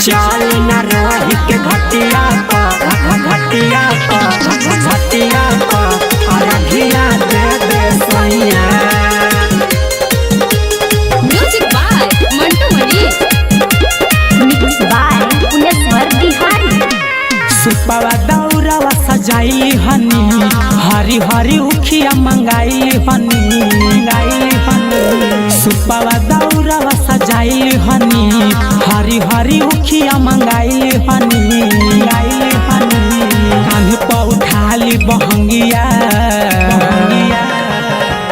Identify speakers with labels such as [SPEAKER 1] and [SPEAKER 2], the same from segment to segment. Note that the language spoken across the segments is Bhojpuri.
[SPEAKER 1] चल न रही के घटिया घटिया घटिया अरघिया दे दे सैया।
[SPEAKER 2] Music by Mantu Mani, mix by Puneshwar Bihari.
[SPEAKER 1] सुपवा दौरवा सजाइली हनी, हरी हरी उखिया मंगाइली हनी, सुपवा दौरवा सजाइली हनी, हरी हरी उखिया मंगाइली हनी, कान्हे पर उठाली बहंगिया,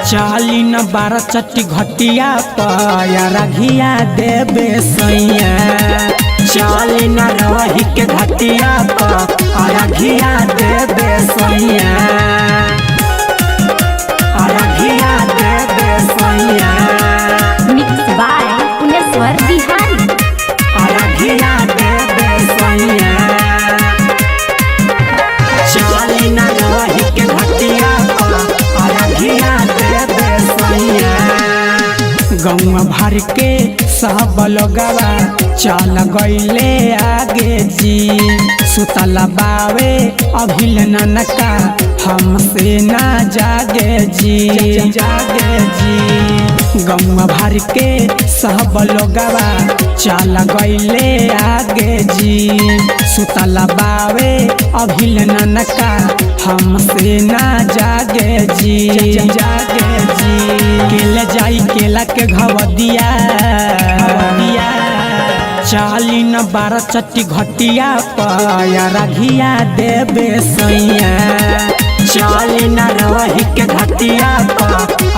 [SPEAKER 1] चाली न 12 चट्टी घटिया पाया रघिया देवे सैया। चाली न रही के घटिया अरघिया देवे सैया, अरघिया देवे सैया।
[SPEAKER 2] मिक्स बाय पुनेश्वर बिहारी,
[SPEAKER 1] अरघिया देवे सैया। चाली न रही के घटिया अरघिया देवे सैया। गौवा भर के सब लोगवा चल गईले आगे जी, सुतला बावे अभिल ननका हमसे ना जागे जी, जागे जी। गौवा भर के सब लोगवा चल गईले आगे जी, सुतला बावे अभिल ननका हमसे ना जागे जी, जागे जी। केला जाई केला के घवदिया, चाली न 12 चट्टी घटिया पाया रघिया देवे सैया। चाली न रही के घटिया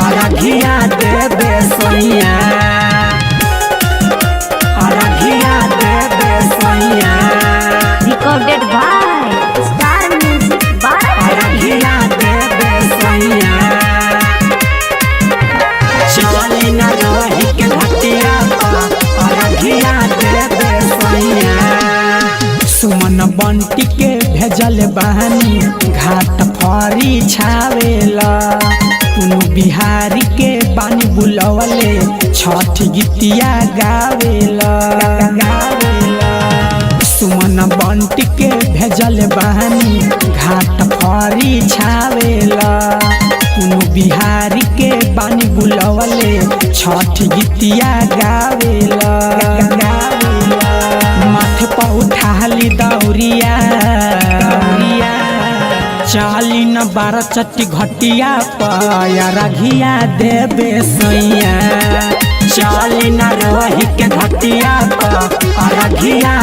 [SPEAKER 1] अरघिया देवे सैया, अरघिया देवे सैया।
[SPEAKER 2] Recorded by star music by
[SPEAKER 1] अरघिया देवे सैया। चाली न रही के घटिया अरघिया देवे सैया। सुमन बंटी के भेजल बहनी घाट फरी छावेला, पुनु बिहारी के बानी बुलवले छठ गीतिया गावेला, सुमन बंटी के भेजल बहनी घाट फरी छावेला, पुनु बिहारी के बानी बुलवले छठ गीतिया गावेला, माथे पर उठाली दौरिया, चाली न 12 चट्टी घटिया पाया रघिया देवे सैया। चाली न रही के घटिया अरघिया